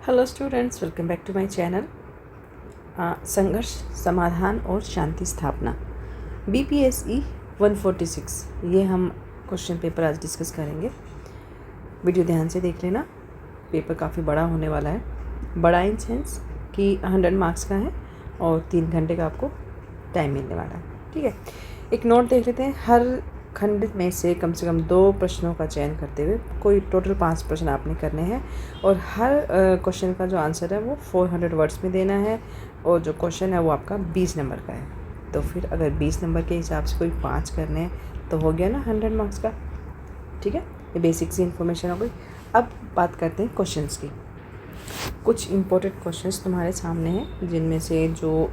Hello students, welcome back to my channel. संघर्ष, समाधान और शांति स्थापना BPSE 146, ये हम क्वेश्चन पेपर आज डिस्कस करेंगे। वीडियो ध्यान से देख लेना, पेपर काफ़ी बड़ा होने वाला है। बड़ा इन सेंस कि 100 मार्क्स का है और 3 घंटे का आपको टाइम मिलने वाला है। ठीक है, एक नोट देख लेते हैं। हर खंड में से कम 2 प्रश्नों का चयन करते हुए कोई टोटल 5 प्रश्न आपने करने हैं और हर क्वेश्चन का जो आंसर है वो 400 वर्ड्स में देना है और जो क्वेश्चन है वो आपका 20 नंबर का है। तो फिर अगर 20 नंबर के हिसाब से कोई 5 करने हैं तो हो गया ना 100 मार्क्स का। ठीक है, ये बेसिक सी इन्फॉर्मेशन हो गई। अब बात करते हैं क्वेश्चंस की। कुछ इम्पोर्टेंट क्वेश्चंस तुम्हारे सामने हैं, जिनमें से जो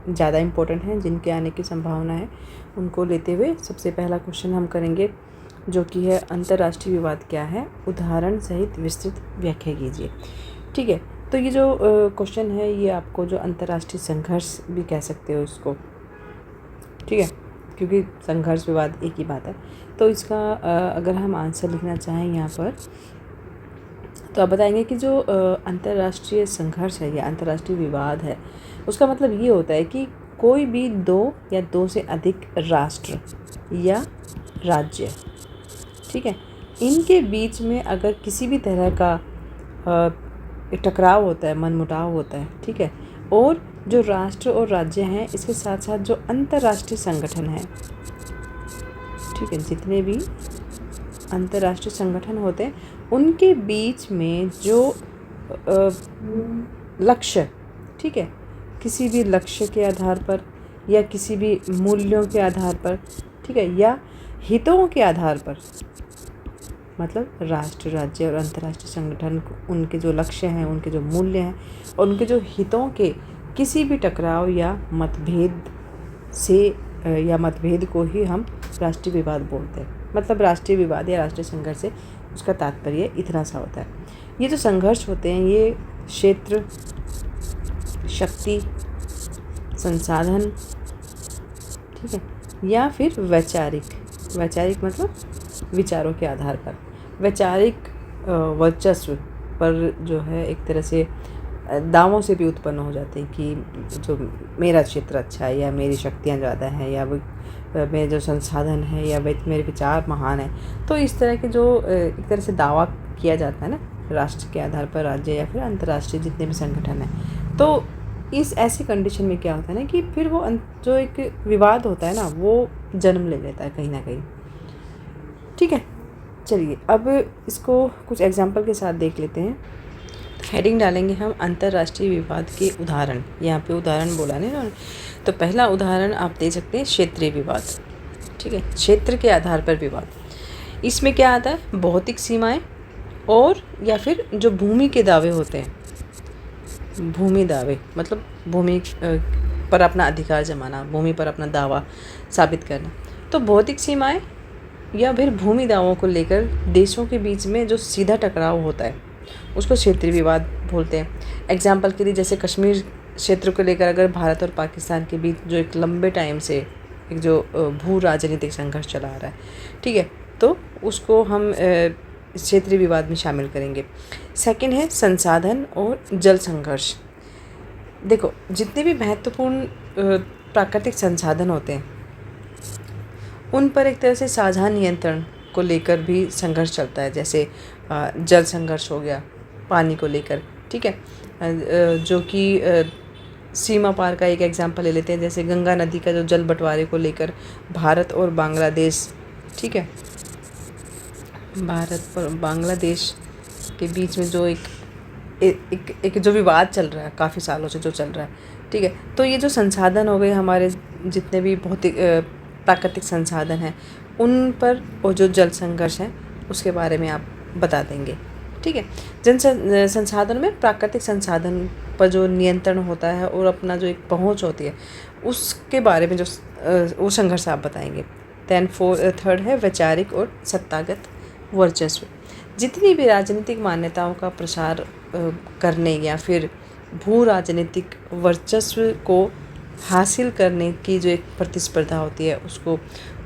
ज़्यादा इम्पोर्टेंट हैं, जिनके आने की संभावना है, उनको लेते हुए सबसे पहला क्वेश्चन हम करेंगे, जो कि है अंतर्राष्ट्रीय विवाद क्या है, उदाहरण सहित विस्तृत व्याख्या कीजिए। ठीक है, तो ये जो क्वेश्चन है ये आपको जो अंतर्राष्ट्रीय संघर्ष भी कह सकते हो इसको। ठीक है, क्योंकि संघर्ष विवाद एक ही बात है। तो इसका अगर हम आंसर लिखना चाहें यहाँ पर, तो आप बताएंगे कि जो अंतर्राष्ट्रीय संघर्ष है या अंतर्राष्ट्रीय विवाद है, उसका मतलब ये होता है कि कोई भी 2 या 2 से अधिक राष्ट्र या राज्य, ठीक है, इनके बीच में अगर किसी भी तरह का एक टकराव होता है, मनमुटाव होता है, ठीक है, और जो राष्ट्र और राज्य हैं इसके साथ साथ जो अंतर्राष्ट्रीय संगठन हैं, ठीक है, जितने भी अंतर्राष्ट्रीय संगठन होते हैं उनके बीच में जो लक्ष्य, ठीक है, किसी भी लक्ष्य के आधार पर या किसी भी मूल्यों के आधार पर, ठीक है, या हितों के आधार पर, मतलब राष्ट्र, राज्य और अंतर्राष्ट्रीय संगठन उनके जो लक्ष्य हैं, उनके जो मूल्य हैं और उनके जो हितों के किसी भी टकराव या मतभेद से या मतभेद को ही हम राष्ट्रीय विवाद बोलते हैं। मतलब राष्ट्रीय विवाद या राष्ट्रीय संघर्ष से उसका तात्पर्य इतना सा होता है। ये जो संघर्ष होते हैं ये क्षेत्र, शक्ति, संसाधन, ठीक है, या फिर वैचारिक मतलब विचारों के आधार पर, वैचारिक वर्चस्व पर जो है एक तरह से दावों से भी उत्पन्न हो जाते हैं कि जो मेरा क्षेत्र अच्छा है या मेरी शक्तियाँ ज़्यादा हैं या वो मेरे जो संसाधन है या मेरे विचार महान है। तो इस तरह के जो एक तरह से दावा किया जाता है ना, राष्ट्र के आधार पर, राज्य या फिर अंतर्राष्ट्रीय जितने भी संगठन हैं, तो इस ऐसी कंडीशन में क्या होता है ना कि फिर वो जो एक विवाद होता है ना वो जन्म ले लेता है कहीं ना कहीं। ठीक है, चलिए अब इसको कुछ एग्जाम्पल के साथ देख लेते हैं। हेडिंग डालेंगे हम अंतर्राष्ट्रीय विवाद के उदाहरण। यहाँ पे उदाहरण बोला नहीं ना, तो पहला उदाहरण आप दे सकते हैं क्षेत्रीय विवाद। ठीक है, क्षेत्र के आधार पर विवाद। इसमें क्या आता है, भौतिक सीमाएं और या फिर जो भूमि के दावे होते हैं, भूमि दावे मतलब भूमि पर अपना अधिकार जमाना, भूमि पर अपना दावा साबित करना। तो भौतिक सीमाएं या फिर भूमि दावों को लेकर देशों के बीच में जो सीधा टकराव होता है उसको क्षेत्रीय विवाद बोलते हैं। एग्जाम्पल के लिए जैसे कश्मीर क्षेत्र को लेकर अगर भारत और पाकिस्तान के बीच जो एक लंबे टाइम से एक जो भू राजनीतिक संघर्ष चला आ रहा है, ठीक है, तो उसको हम क्षेत्रीय विवाद में शामिल करेंगे। सेकंड है संसाधन और जल संघर्ष। देखो, जितने भी महत्वपूर्ण प्राकृतिक संसाधन होते हैं उन पर एक तरह से साझा नियंत्रण को लेकर भी संघर्ष चलता है। जैसे जल संघर्ष हो गया पानी को लेकर, ठीक है, जो कि सीमा पार का एक एग्जांपल ले लेते हैं। जैसे गंगा नदी का जो जल बंटवारे को लेकर भारत और बांग्लादेश, ठीक है, भारत और बांग्लादेश के बीच में जो एक जो विवाद चल रहा है काफ़ी सालों से जो चल रहा है, ठीक है, तो ये जो संसाधन हो गए हमारे जितने भी भौतिक प्राकृतिक संसाधन हैं उन पर और जो जल संघर्ष है उसके बारे में आप बता देंगे। ठीक है, जन संसाधन में प्राकृतिक संसाधन पर जो नियंत्रण होता है और अपना जो एक पहुंच होती है उसके बारे में जो वो संघर्ष आप बताएंगे। दैन थर्ड है वैचारिक और सत्तागत वर्चस्व। जितनी भी राजनीतिक मान्यताओं का प्रसार करने या फिर भू राजनीतिक वर्चस्व को हासिल करने की जो एक प्रतिस्पर्धा होती है उसको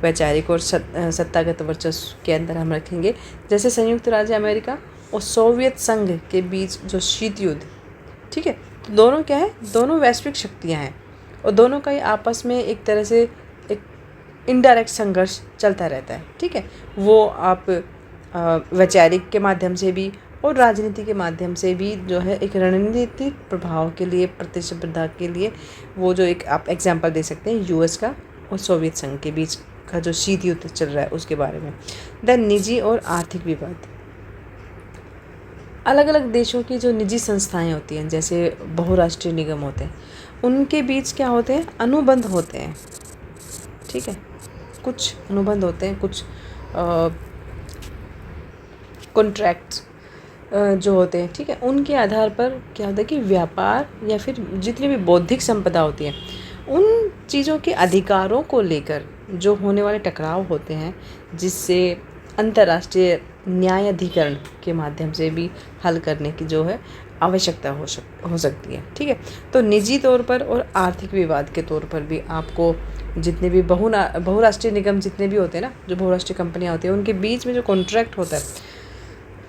वैचारिक और सत्तागत वर्चस्व के अंदर हम रखेंगे। जैसे संयुक्त राज्य अमेरिका और सोवियत संघ के बीच जो शीत युद्ध, ठीक है, तो दोनों क्या है, दोनों वैश्विक शक्तियाँ हैं और दोनों का ही आपस में एक तरह से एक इनडायरेक्ट संघर्ष चलता रहता है, ठीक है। वो आप वैचारिक के माध्यम से भी और राजनीति के माध्यम से भी जो है एक रणनीतिक प्रभाव के लिए, प्रतिस्पर्धा के लिए, वो जो एक आप एग्जांपल दे सकते हैं यूएस का और सोवियत संघ के बीच का जो शीत युद्ध चल रहा है उसके बारे में। देन निजी और आर्थिक विवाद, अलग अलग देशों की जो निजी संस्थाएं होती हैं जैसे बहुराष्ट्रीय निगम होते हैं, उनके बीच क्या होते हैं, अनुबंध होते हैं, ठीक है, कुछ अनुबंध होते हैं, कुछ कॉन्ट्रैक्ट्स जो होते हैं, ठीक है, उनके आधार पर क्या होता है कि व्यापार या फिर जितनी भी बौद्धिक संपदा होती है उन चीज़ों के अधिकारों को लेकर जो होने वाले टकराव होते हैं, जिससे अंतर्राष्ट्रीय न्यायाधिकरण के माध्यम से भी हल करने की जो है आवश्यकता हो सकती है, ठीक है। तो निजी तौर पर और आर्थिक विवाद के तौर पर भी आपको जितने भी बहुराष्ट्रीय निगम जितने भी होते हैं ना, जो बहुराष्ट्रीय कंपनियां होती हैं, उनके बीच में जो कॉन्ट्रैक्ट होता है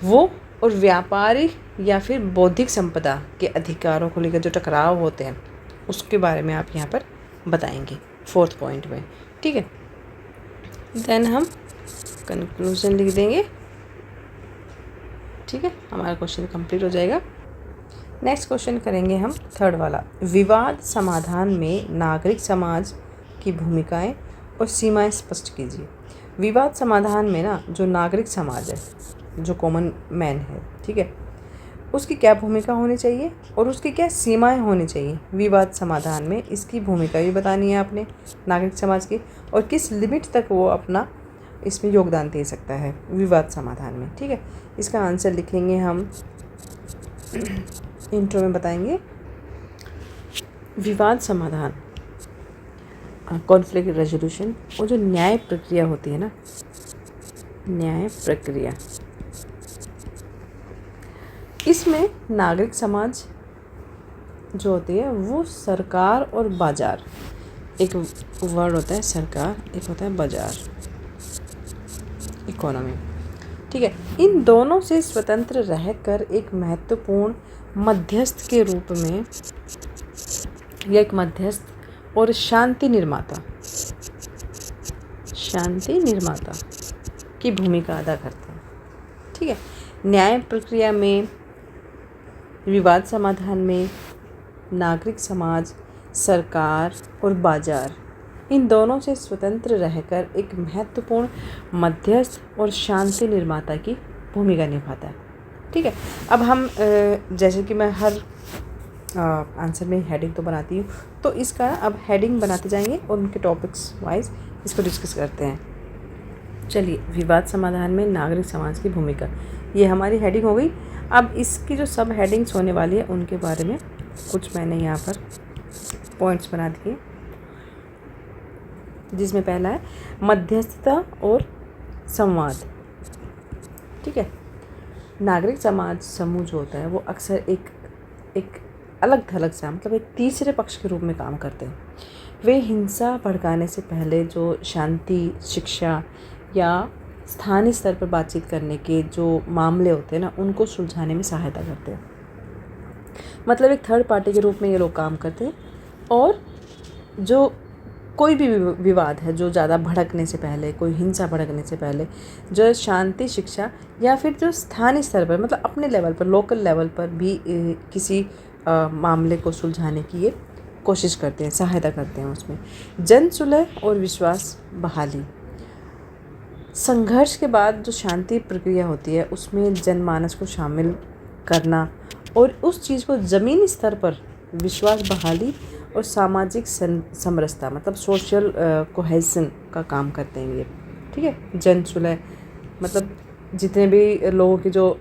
वो, और व्यापारिक या फिर बौद्धिक संपदा के अधिकारों को लेकर जो टकराव होते हैं उसके बारे में आप यहाँ पर बताएंगे 4th पॉइंट में, ठीक है। देन हम कंक्लूजन लिख देंगे, ठीक है, हमारा क्वेश्चन कंप्लीट हो जाएगा। नेक्स्ट क्वेश्चन करेंगे हम 3rd वाला, विवाद समाधान में नागरिक समाज की भूमिकाएं और सीमाएं स्पष्ट कीजिए। विवाद समाधान में ना जो नागरिक समाज है, जो कॉमन मैन है, ठीक है, उसकी क्या भूमिका होनी चाहिए और उसकी क्या सीमाएं होनी चाहिए विवाद समाधान में, इसकी भूमिका भी बतानी है आपने नागरिक समाज की, और किस लिमिट तक वो अपना इसमें योगदान दे सकता है विवाद समाधान में, ठीक है। इसका आंसर लिखेंगे हम, इंट्रो में बताएंगे। विवाद समाधान, कॉन्फ्लिक्ट रेजोल्यूशन, और जो न्याय प्रक्रिया होती है ना, न्याय प्रक्रिया, इसमें नागरिक समाज जो होती है वो सरकार और बाजार, एक वर्ड होता है सरकार, एक होता है बाजार, इकोनॉमी, ठीक है, इन दोनों से स्वतंत्र रहकर एक महत्वपूर्ण मध्यस्थ के रूप में, या एक मध्यस्थ और शांति निर्माता की भूमिका अदा करते हैं, ठीक है। न्याय प्रक्रिया में, विवाद समाधान में नागरिक समाज, सरकार और बाजार, इन दोनों से स्वतंत्र रहकर एक महत्वपूर्ण मध्यस्थ और शांति निर्माता की भूमिका निभाता है, ठीक है। अब हम जैसे कि मैं हर आंसर में हेडिंग तो बनाती हूँ, तो इसका अब हेडिंग बनाते जाएंगे और उनके टॉपिक्स वाइज इसको डिस्कस करते हैं। चलिए, विवाद समाधान में नागरिक समाज की भूमिका, ये हमारी हेडिंग हो गई। अब इसकी जो सब हेडिंग्स होने वाली है उनके बारे में कुछ मैंने यहाँ पर पॉइंट्स बना दिए, जिसमें पहला है मध्यस्थता और संवाद, ठीक है। नागरिक समाज समूह जो होता है वो अक्सर एक अलग थलग सा, मतलब एक तीसरे पक्ष के रूप में काम करते हैं। वे हिंसा भड़काने से पहले जो शांति, शिक्षा या स्थानीय स्तर पर बातचीत करने के जो मामले होते हैं ना, उनको सुलझाने में सहायता करते हैं। मतलब एक थर्ड पार्टी के रूप में ये लोग काम करते हैं, और जो कोई भी विवाद है जो ज़्यादा भड़कने से पहले, कोई हिंसा भड़कने से पहले, जो शांति, शिक्षा या फिर जो स्थानीय स्तर पर, मतलब अपने लेवल पर, लोकल लेवल पर भी किसी मामले को सुलझाने की ये कोशिश करते हैं, सहायता करते हैं उसमें। जन सुलह और विश्वास बहाली, संघर्ष के बाद जो शांति प्रक्रिया होती है उसमें जनमानस को शामिल करना और उस चीज़ को ज़मीनी स्तर पर विश्वास बहाली और सामाजिक समरसता, मतलब सोशल कोहेसन का काम करते हैं ये, ठीक है। जन सुलह मतलब जितने भी लोगों के जो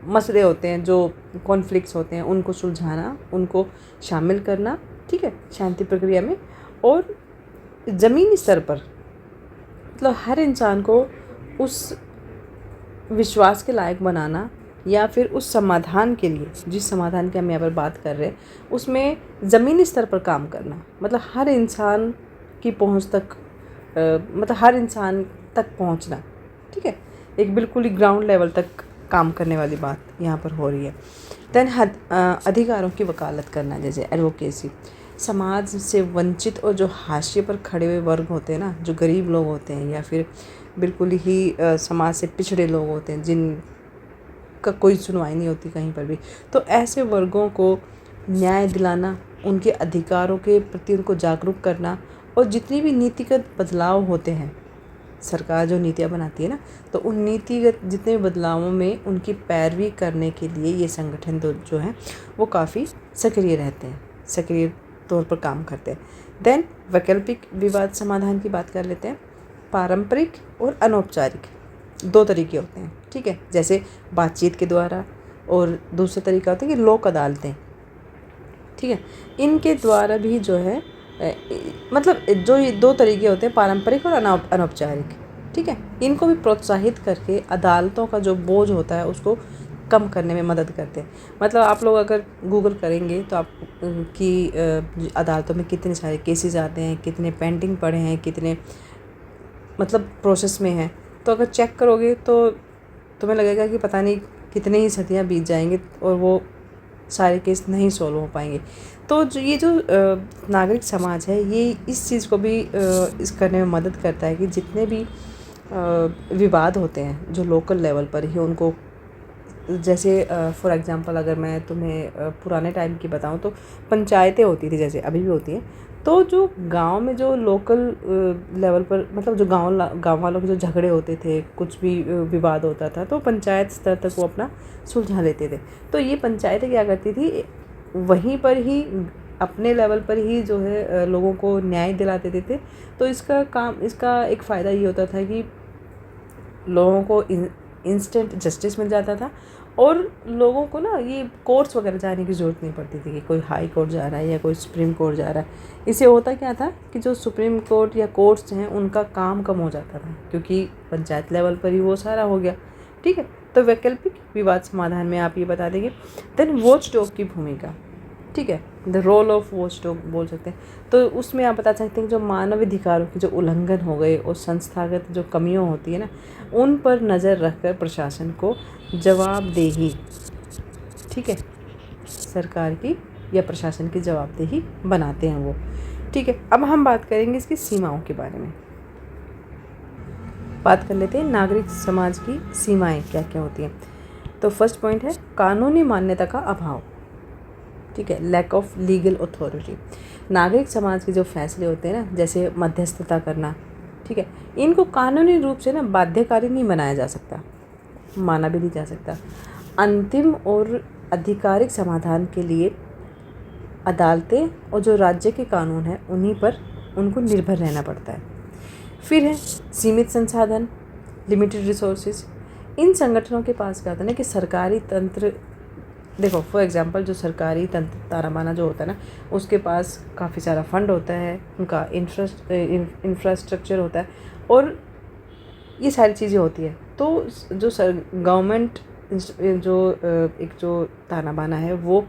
मसले होते हैं, जो कॉन्फ्लिक्ट्स होते हैं, उनको सुलझाना, उनको शामिल करना, ठीक है, शांति प्रक्रिया में। और ज़मीनी स्तर पर मतलब हर इंसान को उस विश्वास के लायक बनाना, या फिर उस समाधान के लिए, जिस समाधान की हम यहाँ पर बात कर रहे हैं, उसमें ज़मीनी स्तर पर काम करना, मतलब हर इंसान की पहुँच तक, मतलब हर इंसान तक पहुँचना, ठीक है, एक बिल्कुल ही ग्राउंड लेवल तक काम करने वाली बात यहाँ पर हो रही है। देन अधिकारों की वकालत करना, जैसे एडवोकेसी। समाज से वंचित और जो हाशिए पर खड़े हुए वर्ग होते हैं ना, जो गरीब लोग होते हैं या फिर बिल्कुल ही समाज से पिछड़े लोग होते हैं जिनका कोई सुनवाई नहीं होती कहीं पर भी, तो ऐसे वर्गों को न्याय दिलाना, उनके अधिकारों के प्रति उनको जागरूक करना, और जितनी भी नीतिगत बदलाव होते हैं, सरकार जो नीतियाँ बनाती है ना, तो उन नीतिगत जितने बदलावों में उनकी पैरवी करने के लिए ये संगठन जो हैं वो काफ़ी सक्रिय रहते हैं, सक्रिय तौर पर काम करते हैं। देन वैकल्पिक विवाद समाधान की बात कर लेते हैं। पारंपरिक और अनौपचारिक 2 तरीके होते हैं, ठीक है, जैसे बातचीत के द्वारा, और दूसरा तरीका होता है कि लोक अदालतें, ठीक है। इनके द्वारा भी जो है मतलब जो ये 2 तरीके होते हैं, पारंपरिक और अनौपचारिक, ठीक है, इनको भी प्रोत्साहित करके अदालतों का जो बोझ होता है उसको कम करने में मदद करते हैं। मतलब आप लोग अगर गूगल करेंगे तो आप कि अदालतों में कितने सारे केसेस आते हैं, कितने पेंडिंग पड़े हैं, कितने मतलब प्रोसेस में हैं, तो अगर चेक करोगे तो तुम्हें लगेगा कि पता नहीं कितने ही सदियाँ बीत जाएंगे और वो सारे केस नहीं सॉल्व हो पाएंगे। तो ये जो नागरिक समाज है, ये इस चीज़ को भी इस करने में मदद करता है कि जितने भी विवाद होते हैं जो लोकल लेवल पर ही, उनको, जैसे फॉर एग्जांपल अगर मैं तुम्हें पुराने टाइम की बताऊं तो पंचायतें होती थी, जैसे अभी भी होती हैं, तो जो गांव में जो लोकल लेवल पर, मतलब जो गांव वालों के जो झगड़े होते थे, कुछ भी विवाद होता था, तो पंचायत स्तर तक वो अपना सुलझा लेते थे। तो ये पंचायतें क्या करती थी, वहीं पर ही अपने लेवल पर ही जो है लोगों को न्याय दिला देते थे। तो इसका एक फ़ायदा ये होता था कि लोगों को इंस्टेंट जस्टिस मिल जाता था, और लोगों को ना ये कोर्ट्स वगैरह जाने की ज़रूरत नहीं पड़ती थी कि कोई हाई कोर्ट जा रहा है या कोई सुप्रीम कोर्ट जा रहा है। इससे होता क्या था कि जो सुप्रीम कोर्ट या कोर्ट्स हैं उनका काम कम हो जाता था, क्योंकि पंचायत लेवल पर ही वो सारा हो गया, ठीक है। तो वैकल्पिक विवाद समाधान में आप ये बता देंगे। देन वॉच डॉग की भूमिका, ठीक है, the role of watch dog बोल सकते हैं। तो उसमें आप बता सकते हैं जो मानवाधिकारों की जो उल्लंघन हो गए और संस्थागत जो कमियों होती है ना, उन पर नज़र रखकर प्रशासन को जवाबदेही, ठीक है, सरकार की या प्रशासन की जवाबदेही बनाते हैं वो, ठीक है। अब हम बात करेंगे इसकी सीमाओं के बारे में। बात कर लेते हैं नागरिक समाज की सीमाएं क्या क्या होती हैं। तो फर्स्ट पॉइंट है कानूनी मान्यता का अभाव, ठीक है, लैक ऑफ लीगल अथॉरिटी। नागरिक समाज के जो फैसले होते हैं ना, जैसे मध्यस्थता करना, ठीक है, इनको कानूनी रूप से ना बाध्यकारी नहीं बनाया जा सकता, माना भी नहीं जा सकता। अंतिम और आधिकारिक समाधान के लिए अदालतें और जो राज्य के कानून हैं उन्हीं पर उनको निर्भर रहना पड़ता है। फिर है सीमित संसाधन, लिमिटेड रिसोर्सेज। इन संगठनों के पास क्या होता है ना कि सरकारी तंत्र, देखो फॉर एग्जांपल जो सरकारी तंत्र ताराबाना जो होता है ना, उसके पास काफ़ी सारा फंड होता है, उनका इंफ्रास्ट्रक्चर होता है, और ये सारी चीज़ें होती है। तो जो गवर्नमेंट जो तानाबाना है वो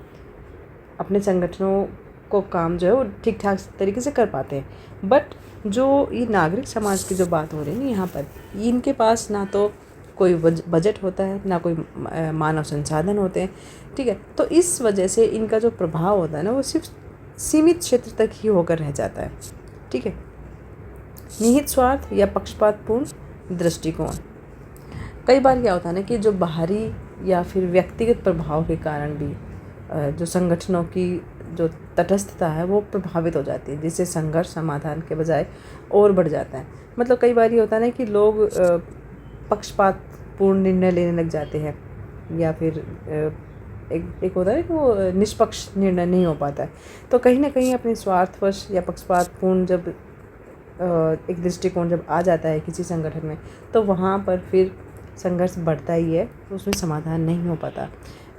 अपने संगठनों को काम जो है वो ठीक ठाक तरीके से कर पाते हैं। बट जो ये नागरिक समाज की जो बात हो रही है ना यहाँ पर, इनके पास ना तो कोई बजट होता है, ना कोई मानव संसाधन होते हैं, ठीक है। तो इस वजह से इनका जो प्रभाव होता है ना वो सिर्फ सीमित क्षेत्र तक ही होकर रह जाता है, ठीक है। निहित स्वार्थ या पक्षपातपूर्ण दृष्टिकोण। कई बार क्या होता है ना कि जो बाहरी या फिर व्यक्तिगत प्रभाव के कारण भी जो संगठनों की जो तटस्थता है वो प्रभावित हो जाती है, जिससे संघर्ष समाधान के बजाय और बढ़ जाता है। मतलब कई बार ये होता है ना कि लोग पक्षपातपूर्ण निर्णय लेने लग जाते हैं, या फिर एक होता है कि वो निष्पक्ष निर्णय नहीं हो पाता है। तो कहीं ना कहीं अपने स्वार्थवश या पक्षपातपूर्ण जब एक दृष्टिकोण जब आ जाता है किसी संगठन में, तो वहाँ पर फिर संघर्ष बढ़ता ही है, तो उसमें समाधान नहीं हो पाता।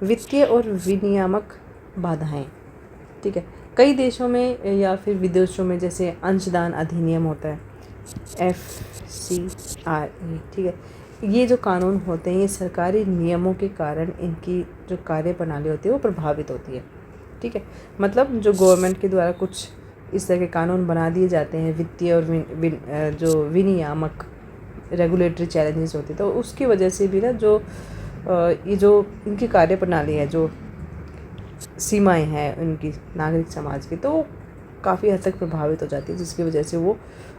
वित्तीय और विनियामक बाधाएं, ठीक है। कई देशों में या फिर विदेशों में जैसे अंशदान अधिनियम होता है, FCRA, ठीक है, ये जो कानून होते हैं ये सरकारी नियमों के कारण इनकी जो कार्य प्रणाली होती है वो प्रभावित होती है, ठीक है। मतलब जो गवर्नमेंट के द्वारा कुछ इस तरह के कानून बना दिए जाते हैं, वित्तीय और जो विनियामक रेगुलेटरी चैलेंजेस होते हैं, तो उसकी वजह से भी ना जो ये जो इनकी कार्यप्रणाली है, जो सीमाएं हैं उनकी नागरिक समाज की, तो काफ़ी हद तक प्रभावित हो जाती है, जिसकी वजह से वो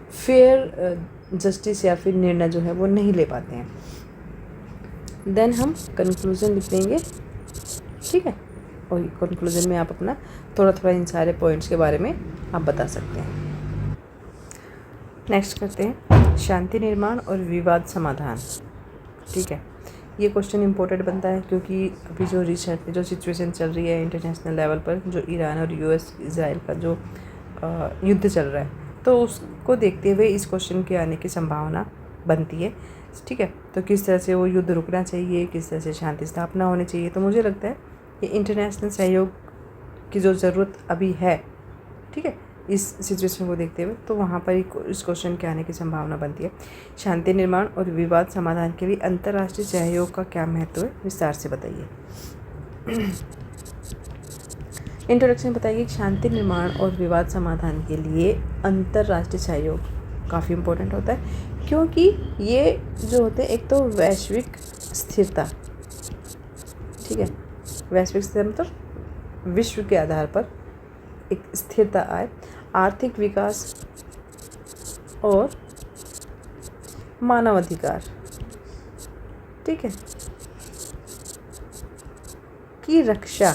फेयर जस्टिस या फिर निर्णय जो है वो नहीं ले पाते हैं। देन हम कंक्लूज़न लिख देंगे, ठीक है। और कंक्लूज़न में आप अपना थोड़ा थोड़ा इन सारे पॉइंट्स के बारे में आप बता सकते हैं। नेक्स्ट करते हैं शांति निर्माण और विवाद समाधान, ठीक है। ये क्वेश्चन इम्पोर्टेंट बनता है क्योंकि अभी जो रिसेंट जो सिचुएशन चल रही है इंटरनेशनल लेवल पर, जो ईरान और यूएस इज़राइल का जो युद्ध चल रहा है, तो उसको देखते हुए इस क्वेश्चन के आने की संभावना बनती है, ठीक है। तो किस तरह से वो युद्ध रुकना चाहिए, किस तरह से शांति स्थापना होनी चाहिए। तो मुझे लगता है ये इंटरनेशनल सहयोग की जो ज़रूरत अभी है, ठीक है, इस सिचुएशन को देखते हुए, तो वहाँ पर इस क्वेश्चन के आने की संभावना बनती है। शांति निर्माण और विवाद समाधान के लिए अंतर्राष्ट्रीय सहयोग का क्या महत्व है, विस्तार से बताइए। इंट्रोडक्शन बताइए कि शांति निर्माण और विवाद समाधान के लिए अंतर्राष्ट्रीय सहयोग काफ़ी इम्पोर्टेंट होता है, क्योंकि ये जो होते हैं, एक तो वैश्विक स्थिरता, ठीक है, वैश्विक स्थिरता मतलब विश्व के आधार पर एक स्थिरता आए, आर्थिक विकास और मानवाधिकार, ठीक है, की रक्षा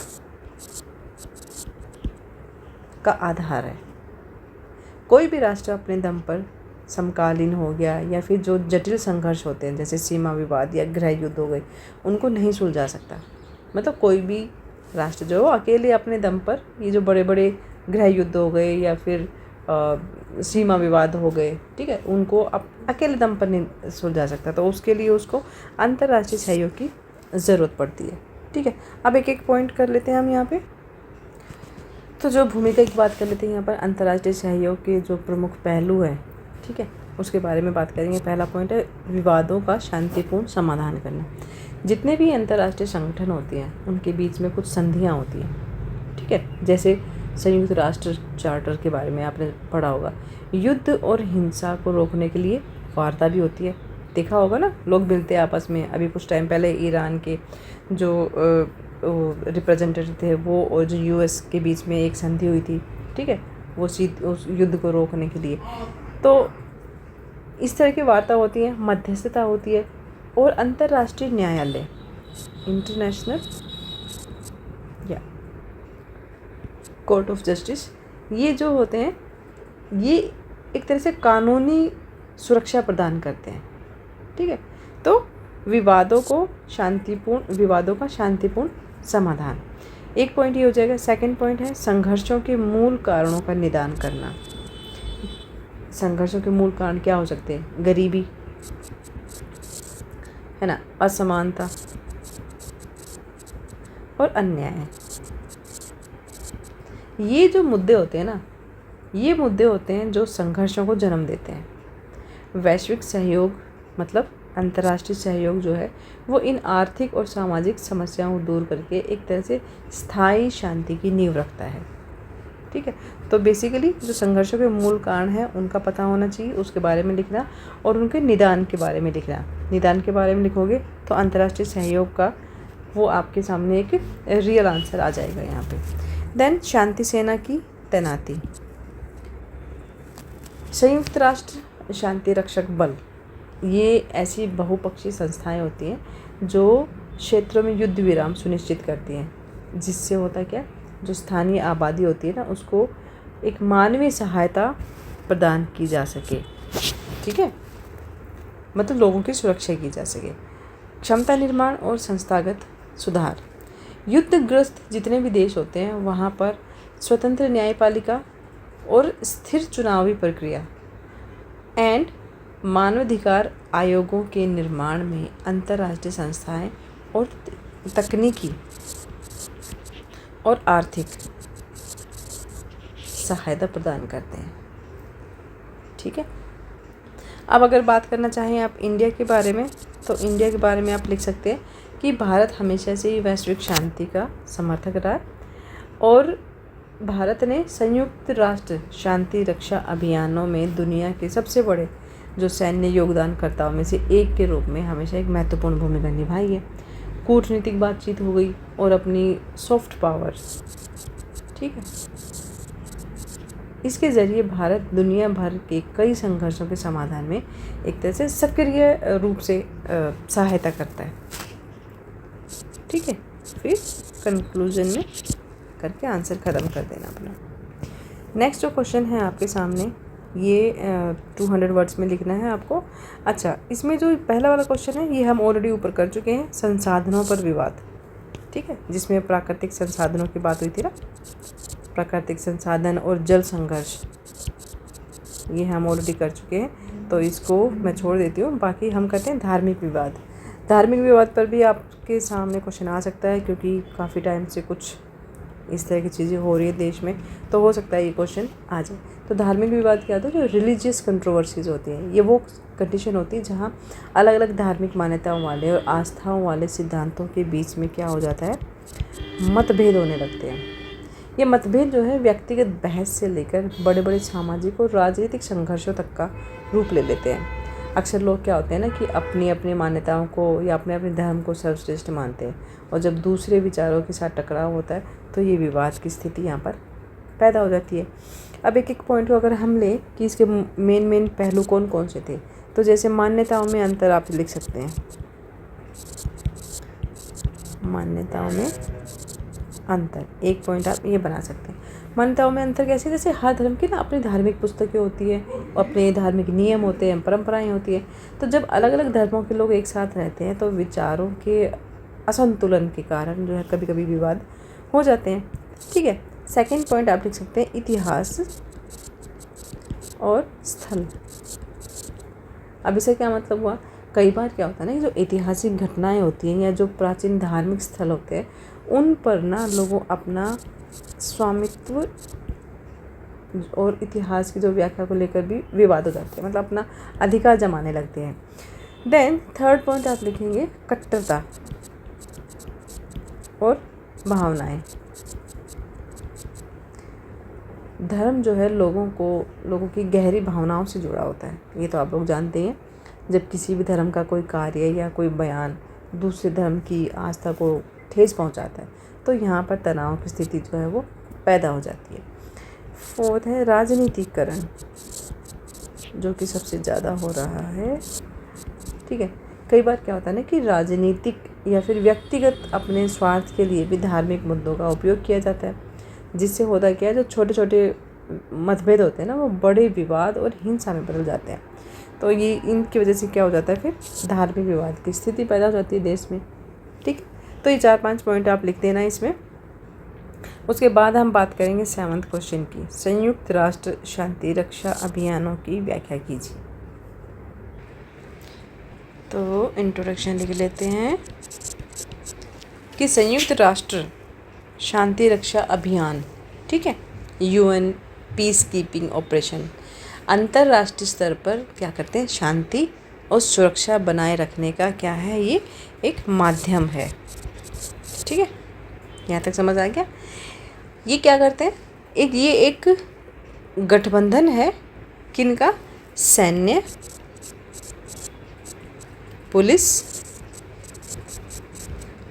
का आधार है। कोई भी राष्ट्र अपने दम पर समकालीन हो गया या फिर जो जटिल संघर्ष होते हैं, जैसे सीमा विवाद या गृह युद्ध हो गए, उनको नहीं सुलझा सकता। मतलब कोई भी राष्ट्र जो अकेले अपने दम पर ये जो बड़े बड़े गृह युद्ध हो गए या फिर सीमा विवाद हो गए, ठीक है, उनको अब अकेले दम पर नहीं सुलझा सकता। तो उसके लिए उसको अंतर्राष्ट्रीय सहयोग की ज़रूरत पड़ती है, ठीक है। अब एक एक पॉइंट कर लेते हैं हम यहाँ पे। तो जो भूमिका की बात कर लेते हैं यहाँ पर, अंतर्राष्ट्रीय सहयोग के जो प्रमुख पहलू हैं, ठीक है, उसके बारे में बात करेंगे। पहला पॉइंट है विवादों का शांतिपूर्ण समाधान करना। जितने भी अंतर्राष्ट्रीय संगठन होते हैं उनके बीच में कुछ संधियाँ होती हैं, ठीक है, जैसे संयुक्त राष्ट्र चार्टर के बारे में आपने पढ़ा होगा। युद्ध और हिंसा को रोकने के लिए वार्ता भी होती है, देखा होगा ना, लोग मिलते हैं आपस में। अभी कुछ टाइम पहले ईरान के जो रिप्रेजेंटेटिव थे वो और जो यूएस के बीच में एक संधि हुई थी, ठीक है, वो उस युद्ध को रोकने के लिए। तो इस तरह की वार्ता होती है, मध्यस्थता होती है, और अंतर्राष्ट्रीय न्यायालय, इंटरनेशनल या कोर्ट ऑफ जस्टिस, ये जो होते हैं ये एक तरह से कानूनी सुरक्षा प्रदान करते हैं, ठीक है। तो विवादों का शांतिपूर्ण समाधान, एक पॉइंट ये हो जाएगा। सेकंड पॉइंट है संघर्षों के मूल कारणों का निदान करना। संघर्षों के मूल कारण क्या हो सकते हैं? गरीबी, है ना, असमानता और अन्याय। ये जो मुद्दे होते हैं ना, ये मुद्दे होते हैं जो संघर्षों को जन्म देते हैं। वैश्विक सहयोग मतलब अंतर्राष्ट्रीय सहयोग जो है वो इन आर्थिक और सामाजिक समस्याओं को दूर करके एक तरह से स्थायी शांति की नींव रखता है, ठीक है। तो बेसिकली जो संघर्षों के मूल कारण हैं उनका पता होना चाहिए, उसके बारे में लिखना, और उनके निदान के बारे में लिखना। निदान के बारे में लिखोगे तो अंतर्राष्ट्रीय सहयोग का वो आपके सामने एक रियल आंसर आ जाएगा यहाँ पे। देन शांति सेना की तैनाती। संयुक्त राष्ट्र शांति रक्षक बल, ये ऐसी बहुपक्षीय संस्थाएं होती हैं जो क्षेत्रों में युद्ध विराम सुनिश्चित करती हैं, जिससे होता क्या, जो स्थानीय आबादी होती है ना, उसको एक मानवीय सहायता प्रदान की जा सके, ठीक है, मतलब लोगों की सुरक्षा की जा सके। क्षमता निर्माण और संस्थागत सुधार। युद्धग्रस्त जितने भी देश होते हैं वहाँ पर स्वतंत्र न्यायपालिका और स्थिर चुनावी प्रक्रिया एंड मानवाधिकार आयोगों के निर्माण में अंतर्राष्ट्रीय संस्थाएं और तकनीकी और आर्थिक सहायता प्रदान करते हैं, ठीक है। अब अगर बात करना चाहें आप इंडिया के बारे में, तो इंडिया के बारे में आप लिख सकते हैं कि भारत हमेशा से ही वैश्विक शांति का समर्थक रहा है और भारत ने संयुक्त राष्ट्र शांति रक्षा अभियानों में दुनिया के सबसे बड़े जो सैन्य योगदानकर्ताओं में से एक के रूप में हमेशा एक महत्वपूर्ण भूमिका निभाई है। कूटनीतिक बातचीत हो गई और अपनी सॉफ्ट पावर। ठीक है, इसके ज़रिए भारत दुनिया भर के कई संघर्षों के समाधान में एक तरह से सक्रिय रूप से सहायता करता है। ठीक है, फिर कंक्लूजन में करके आंसर ख़त्म कर देना अपना। नेक्स्ट जो क्वेश्चन है आपके सामने, ये 200 वर्ड्स में लिखना है आपको। अच्छा, इसमें जो पहला वाला क्वेश्चन है ये हम ऑलरेडी ऊपर कर चुके हैं, संसाधनों पर विवाद। ठीक है, जिसमें प्राकृतिक संसाधनों की बात हुई थी ना, प्राकृतिक संसाधन और जल संघर्ष, ये हम ऑलरेडी कर चुके हैं, तो इसको मैं छोड़ देती हूँ। बाकी हम करते हैं धार्मिक विवाद। धार्मिक विवाद पर भी आपके सामने क्वेश्चन आ सकता है, क्योंकि काफ़ी टाइम से कुछ इस तरह की चीज़ें हो रही है देश में, तो हो सकता है ये क्वेश्चन आ जाए। तो धार्मिक विवाद क्या होता है? जो रिलीजियस कंट्रोवर्सीज होती हैं, ये वो कंडीशन होती है जहाँ अलग अलग धार्मिक मान्यताओं वाले और आस्थाओं वाले सिद्धांतों के बीच में क्या हो जाता है, मतभेद होने लगते हैं। ये मतभेद जो है व्यक्तिगत बहस से लेकर बड़े बड़े सामाजिक और राजनीतिक संघर्षों तक का रूप ले लेते हैं। अक्सर लोग क्या होते हैं ना कि अपनी अपनी मान्यताओं को या अपने अपने धर्म को सर्वश्रेष्ठ मानते हैं, और जब दूसरे विचारों के साथ टकराव होता है तो ये विवाद की स्थिति यहाँ पर पैदा हो जाती है। अब एक एक पॉइंट को अगर हम लें कि इसके मेन पहलू कौन कौन से थे, तो जैसे मान्यताओं में अंतर आप लिख सकते हैं। मान्यताओं में अंतर, एक पॉइंट आप ये बना सकते हैं। मान्यताओं में अंतर कैसे? जैसे हर धर्म की ना अपनी धार्मिक पुस्तकें होती है, अपने धार्मिक नियम होते हैं, परंपराएं होती हैं। तो जब अलग अलग धर्मों के लोग एक साथ रहते हैं तो विचारों के असंतुलन के कारण जो है कभी कभी विवाद हो जाते हैं। ठीक है, सेकंड पॉइंट आप लिख सकते हैं इतिहास और स्थल। अब इससे क्या मतलब हुआ, कई बार क्या होता है ना, जो ऐतिहासिक घटनाएं होती हैं या जो प्राचीन धार्मिक स्थल होते हैं उन पर ना लोगों अपना स्वामित्व और इतिहास की जो व्याख्या को लेकर भी विवाद हो जाते हैं, मतलब अपना अधिकार जमाने लगते हैं। देन थर्ड पॉइंट आप लिखेंगे कट्टरता और भावनाएं। धर्म जो है लोगों की गहरी भावनाओं से जुड़ा होता है, ये तो आप लोग जानते हैं। जब किसी भी धर्म का कोई कार्य या कोई बयान दूसरे धर्म की आस्था को ठेस पहुंचाता है तो यहाँ पर तनाव की स्थिति जो है वो पैदा हो जाती है। फोर्थ है राजनीतिकरण, जो कि सबसे ज़्यादा हो रहा है। ठीक है, कई बार क्या होता है ना कि राजनीतिक या फिर व्यक्तिगत अपने स्वार्थ के लिए भी धार्मिक मुद्दों का उपयोग किया जाता है, जिससे होता क्या है, जो छोटे छोटे मतभेद होते हैं ना वो बड़े विवाद और हिंसा में बदल जाते हैं। तो ये इनकी वजह से क्या हो जाता है, फिर धार्मिक विवाद की स्थिति पैदा हो जाती है देश में। ठीक, तो ये 4-5 पॉइंट आप लिख देना इसमें। उसके बाद हम बात करेंगे 7th क्वेश्चन की, संयुक्त राष्ट्र शांति रक्षा अभियानों की व्याख्या कीजिए। तो इंट्रोडक्शन लिख लेते हैं कि संयुक्त राष्ट्र शांति रक्षा अभियान, ठीक है, UN पीस कीपिंग ऑपरेशन, अंतर्राष्ट्रीय स्तर पर क्या करते हैं, शांति और सुरक्षा बनाए रखने का क्या है, ये एक माध्यम है। ठीक है, यहाँ तक समझ आ गया। ये क्या करते हैं, ये एक गठबंधन है किनका, सैन्य, पुलिस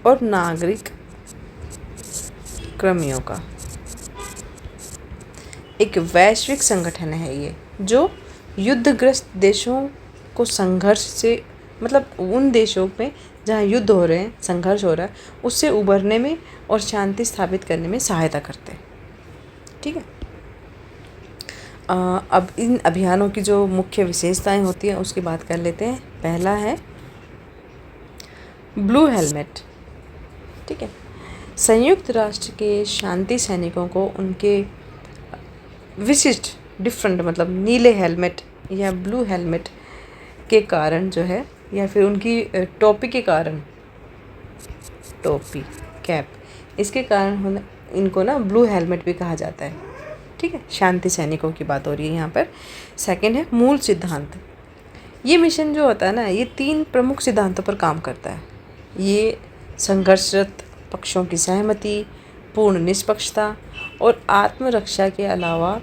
और नागरिक कर्मियों का एक वैश्विक संगठन है ये, जो युद्धग्रस्त देशों को संघर्ष से, मतलब उन देशों में जहाँ युद्ध हो रहे हैं, संघर्ष हो रहा है, उससे उभरने में और शांति स्थापित करने में सहायता करते हैं। ठीक है, अब इन अभियानों की जो मुख्य विशेषताएं होती हैं उसकी बात कर लेते हैं। पहला है ब्लू हेलमेट। ठीक है, संयुक्त राष्ट्र के शांति सैनिकों को उनके विशिष्ट डिफरेंट, मतलब नीले हेलमेट या ब्लू हेलमेट के कारण जो है, या फिर उनकी टोपी के कारण, टोपी कैप, इसके कारण इनको ना ब्लू हेलमेट भी कहा जाता है। ठीक है, शांति सैनिकों की बात हो रही है यहाँ पर। सेकंड है मूल सिद्धांत। ये मिशन जो होता है ना, ये 3 प्रमुख सिद्धांतों पर काम करता है। ये संघर्षरत पक्षों की सहमति, पूर्ण निष्पक्षता और आत्मरक्षा के अलावा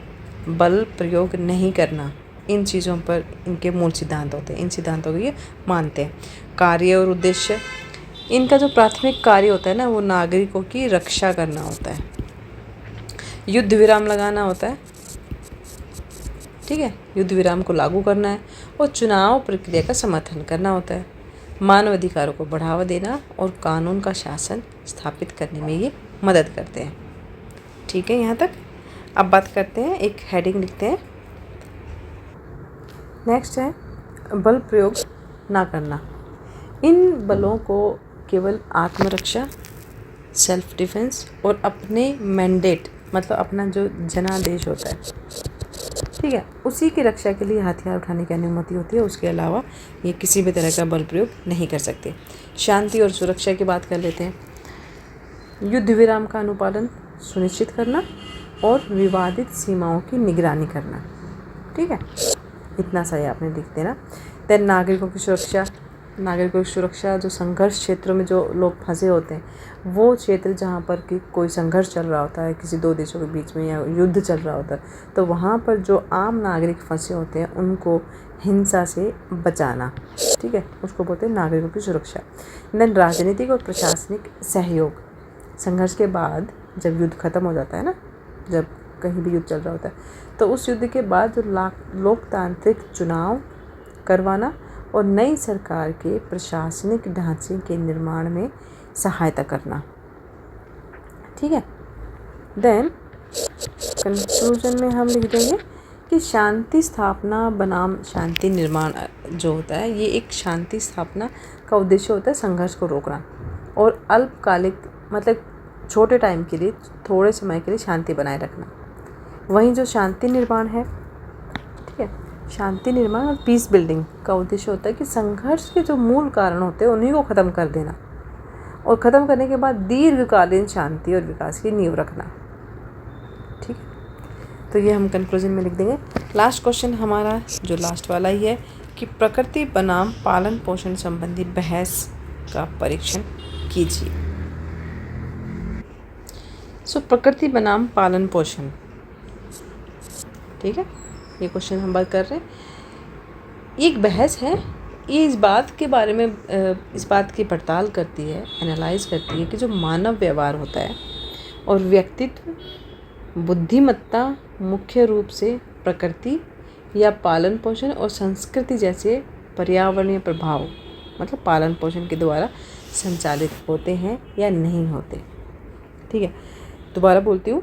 बल प्रयोग नहीं करना, इन चीज़ों पर इनके मूल सिद्धांत होते हैं। इन सिद्धांतों को ये मानते हैं। कार्य और उद्देश्य, इनका जो प्राथमिक कार्य होता है ना, वो नागरिकों की रक्षा करना होता है, युद्ध विराम लगाना होता है, ठीक है, युद्ध विराम को लागू करना है, और चुनाव प्रक्रिया का समर्थन करना होता है, मानव अधिकारों को बढ़ावा देना और कानून का शासन स्थापित करने में ये मदद करते हैं। ठीक है यहाँ तक। अब बात करते हैं, एक हेडिंग लिखते हैं। नेक्स्ट है बल प्रयोग ना करना। इन बलों को केवल आत्मरक्षा, सेल्फ डिफेंस और अपने मैंडेट मतलब अपना जो जनादेश होता है, ठीक है, उसी की रक्षा के लिए हथियार उठाने की अनुमति होती है। उसके अलावा ये किसी भी तरह का बल प्रयोग नहीं कर सकते। शांति और सुरक्षा की बात कर लेते हैं। युद्ध विराम का अनुपालन सुनिश्चित करना और विवादित सीमाओं की निगरानी करना, ठीक है, इतना सा ही आपने लिख देना। देन नागरिकों की सुरक्षा। नागरिकों की सुरक्षा, जो संघर्ष क्षेत्रों में जो लोग फंसे होते हैं, वो क्षेत्र जहाँ पर कि कोई संघर्ष चल रहा होता है किसी दो देशों के बीच में या युद्ध चल रहा होता है, तो वहाँ पर जो आम नागरिक फंसे होते हैं उनको हिंसा से बचाना, ठीक है, उसको बोलते हैं नागरिकों की सुरक्षा। देन राजनीतिक और प्रशासनिक सहयोग। संघर्ष के बाद जब युद्ध खत्म हो जाता है ना, जब कहीं भी युद्ध चल रहा होता है, तो उस युद्ध के बाद जो लोकतांत्रिक चुनाव करवाना और नई सरकार के प्रशासनिक ढांचे के निर्माण में सहायता करना, ठीक है। देन कंक्लूजन में हम लिख देंगे कि शांति स्थापना बनाम शांति निर्माण जो होता है, ये एक शांति स्थापना का उद्देश्य होता है संघर्ष को रोकना और अल्पकालिक मतलब छोटे टाइम के लिए, थोड़े समय के लिए शांति बनाए रखना। वहीं जो शांति निर्माण है, ठीक है, शांति निर्माण और पीस बिल्डिंग का उद्देश्य होता है कि संघर्ष के जो मूल कारण होते हैं उन्हीं को ख़त्म कर देना और ख़त्म करने के बाद दीर्घकालीन शांति और विकास की नींव रखना, ठीक है। तो ये हम कंक्लूजन में लिख देंगे। लास्ट क्वेश्चन हमारा जो लास्ट वाला ही है कि प्रकृति बनाम पालन पोषण संबंधी बहस का परीक्षण कीजिए। सो प्रकृति बनाम पालन पोषण, ठीक है, ये क्वेश्चन हम बात कर रहे हैं। एक बहस है, ये इस बात के बारे में इस बात की पड़ताल करती है, एनालाइज करती है कि जो मानव व्यवहार होता है और व्यक्तित्व बुद्धिमत्ता मुख्य रूप से प्रकृति या पालन पोषण और संस्कृति जैसे पर्यावरणीय प्रभाव मतलब पालन पोषण के द्वारा संचालित होते हैं या नहीं होते, ठीक है। दोबारा बोलती हूँ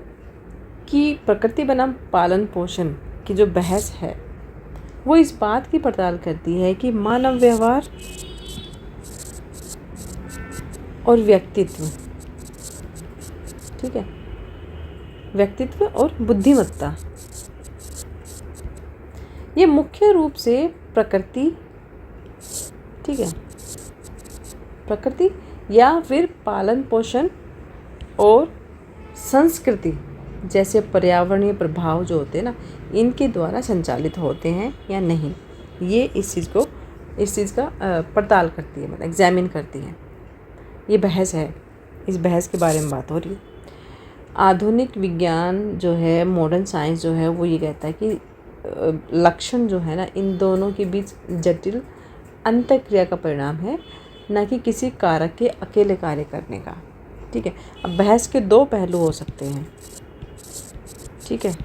कि प्रकृति बनाम पालन पोषण की जो बहस है वो इस बात की पड़ताल करती है कि मानव व्यवहार और व्यक्तित्व, ठीक है, व्यक्तित्व और बुद्धिमत्ता ये मुख्य रूप से प्रकृति, ठीक है, प्रकृति या फिर पालन पोषण और संस्कृति जैसे पर्यावरणीय प्रभाव जो होते हैं ना, इनके द्वारा संचालित होते हैं या नहीं, ये इस चीज़ का पड़ताल करती है, मतलब एग्जामिन करती है। ये बहस है, इस बहस के बारे में बात हो रही है। आधुनिक विज्ञान जो है, मॉडर्न साइंस जो है, वो ये कहता है कि लक्षण जो है ना, इन दोनों के बीच जटिल अंतःक्रिया का परिणाम है, न कि किसी कारक के अकेले कार्य करने का, ठीक है। अब बहस के दो पहलू हो सकते हैं, ठीक है,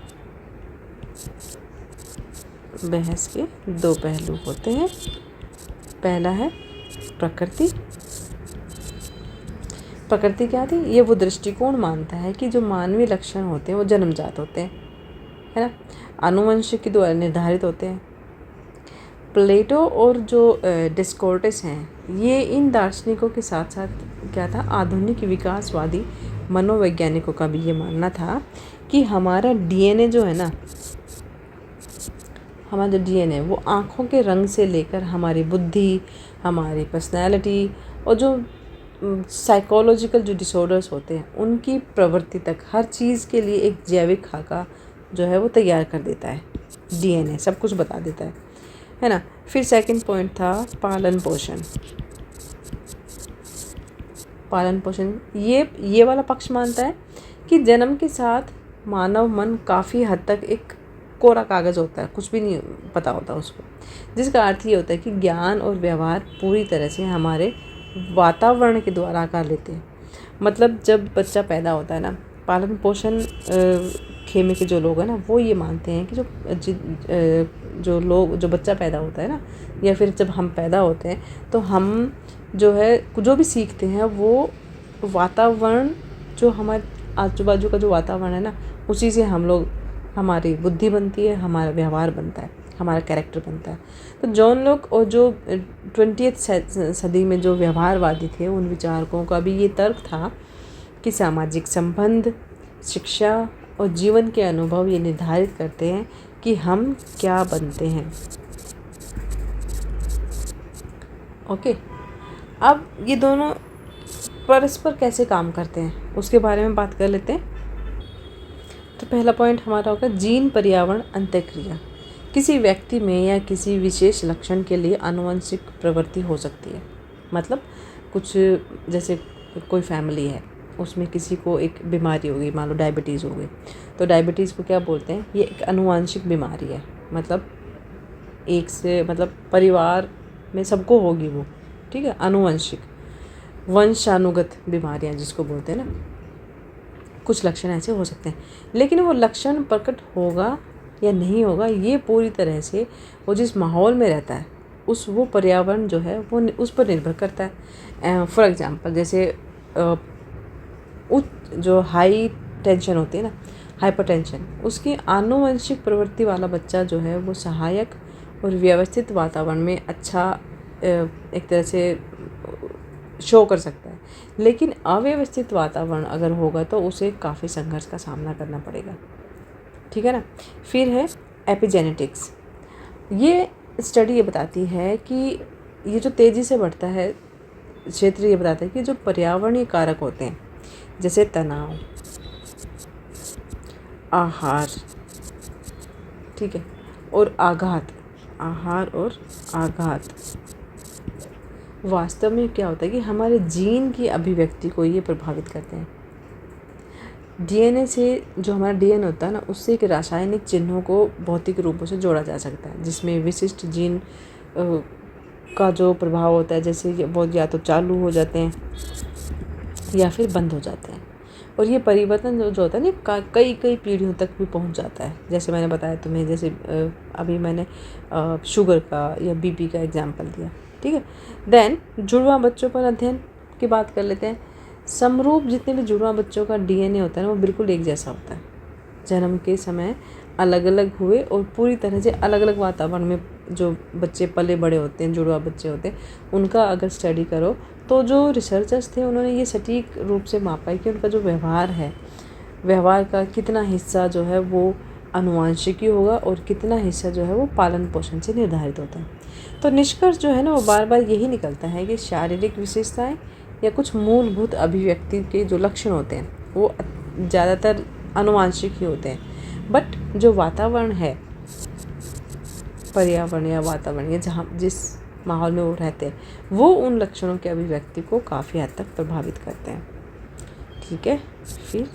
बहस के दो पहलू होते हैं। पहला है प्रकृति। प्रकृति क्या थी? ये वो दृष्टिकोण मानता है कि जो मानवीय लक्षण होते हैं वो जन्मजात होते हैं, है ना, आनुवंशिक के द्वारा निर्धारित होते हैं। प्लेटो और जो डिस्कोर्टिस हैं, ये इन दार्शनिकों के साथ साथ क्या था, आधुनिक विकासवादी मनोवैज्ञानिकों का भी ये मानना था कि हमारा डीएनए जो है ना, हमारा जो डीएनए वो आँखों के रंग से लेकर हमारी बुद्धि, हमारी पर्सनैलिटी और जो साइकोलॉजिकल जो डिसऑर्डर्स होते हैं उनकी प्रवृत्ति तक हर चीज़ के लिए एक जैविक खाका जो है वो तैयार कर देता है। डीएनए सब कुछ बता देता है ना। फिर सेकंड पॉइंट था पालन पोषण। पालन पोषण ये वाला पक्ष मानता है कि जन्म के साथ मानव मन काफ़ी हद तक एक कोरा कागज़ होता है, कुछ भी नहीं पता होता उसको, जिसका अर्थ ये होता है कि ज्ञान और व्यवहार पूरी तरह से हमारे वातावरण के द्वारा आकार लेते हैं। मतलब जब बच्चा पैदा होता है ना, पालन पोषण खेमे के जो लोग हैं ना, वो ये मानते हैं कि जो बच्चा पैदा होता है ना, या फिर जब हम पैदा होते हैं तो हम जो भी सीखते हैं वो वातावरण, जो हमारे आजू बाजू का जो वातावरण है ना, उसी से हमारी बुद्धि बनती है, हमारा व्यवहार बनता है, हमारा कैरेक्टर बनता है। तो जॉन लॉक और जो 20वीं सदी में जो व्यवहारवादी थे, उन विचारकों का भी ये तर्क था कि सामाजिक संबंध, शिक्षा और जीवन के अनुभव ये निर्धारित करते हैं कि हम क्या बनते हैं। ओके, अब ये दोनों परस्पर कैसे काम करते हैं उसके बारे में बात कर लेते हैं। तो पहला पॉइंट हमारा होगा जीन पर्यावरण अंतःक्रिया। किसी व्यक्ति में या किसी विशेष लक्षण के लिए आनुवंशिक प्रवृत्ति हो सकती है। मतलब कुछ, जैसे कोई फैमिली है, उसमें किसी को एक बीमारी हो गई, मान लो डायबिटीज़ हो गई, तो डायबिटीज़ को क्या बोलते हैं, ये एक आनुवंशिक बीमारी है। मतलब परिवार में सबको होगी वो, ठीक है, आनुवंशिक, वंशानुगत बीमारियां जिसको बोलते हैं ना। कुछ लक्षण ऐसे हो सकते हैं, लेकिन वो लक्षण प्रकट होगा या नहीं होगा ये पूरी तरह से वो जिस माहौल में रहता है वो पर्यावरण जो है वो उस पर निर्भर करता है। फॉर एग्जांपल, जैसे जो हाई टेंशन होती है ना, हाइपरटेंशन, उसकी आनुवंशिक प्रवृत्ति वाला बच्चा जो है वो सहायक और व्यवस्थित वातावरण में अच्छा एक तरह से शो कर सकता है। लेकिन अव्यवस्थित वातावरण अगर होगा तो उसे काफ़ी संघर्ष का सामना करना पड़ेगा, ठीक है ना। फिर है एपिजेनेटिक्स। ये स्टडी ये बताती है कि ये जो तेज़ी से बढ़ता है क्षेत्र, ये बताता है कि जो पर्यावरणीय कारक होते हैं, जैसे तनाव, आहार, ठीक है, और आघात, वास्तव में क्या होता है कि हमारे जीन की अभिव्यक्ति को ये प्रभावित करते हैं। डीएनए से, जो हमारा डीएनए होता है ना, उससे एक रासायनिक चिन्हों को भौतिक रूपों से जोड़ा जा सकता है, जिसमें विशिष्ट जीन का जो प्रभाव होता है, जैसे वो या तो चालू हो जाते हैं या फिर बंद हो जाते हैं। और ये परिवर्तन जो होता है ना, कई पीढ़ियों तक भी पहुंच जाता है। जैसे मैंने बताया तुम्हें, जैसे अभी मैंने शुगर का या बीपी का एग्जांपल दिया, ठीक है। देन जुड़वा बच्चों पर अध्ययन की बात कर लेते हैं। समरूप जितने भी जुड़वा बच्चों का डीएनए होता है ना, वो बिल्कुल एक जैसा होता है। जन्म के समय अलग अलग हुए और पूरी तरह से अलग अलग वातावरण में जो बच्चे पले बड़े होते हैं, जुड़वा बच्चे होते हैं, उनका अगर स्टडी करो तो जो रिसर्चर्स थे उन्होंने ये सटीक रूप से मापा है कि उनका जो व्यवहार है, व्यवहार का कितना हिस्सा जो है वो आनुवंशिक ही होगा और कितना हिस्सा जो है वो पालन पोषण से निर्धारित होता है। तो निष्कर्ष जो है ना, वो बार बार यही निकलता है कि शारीरिक विशेषताएं या कुछ मूलभूत अभिव्यक्ति के जो लक्षण होते हैं वो ज़्यादातर आनुवंशिक ही होते हैं। बट जो वातावरण है, पर्यावरण या वातावरण या जहाँ जिस माहौल में वो रहते हैं, वो उन लक्षणों के अभिव्यक्ति को काफ़ी हद तक प्रभावित करते हैं, ठीक है। फिर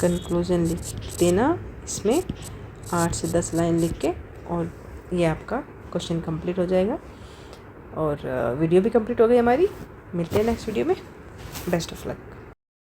कंक्लूजन लिख देना इसमें 8 से 10 लाइन लिख के, और ये आपका क्वेश्चन कंप्लीट हो जाएगा और वीडियो भी कंप्लीट हो गई हमारी। मिलते हैं नेक्स्ट वीडियो में। Best of luck.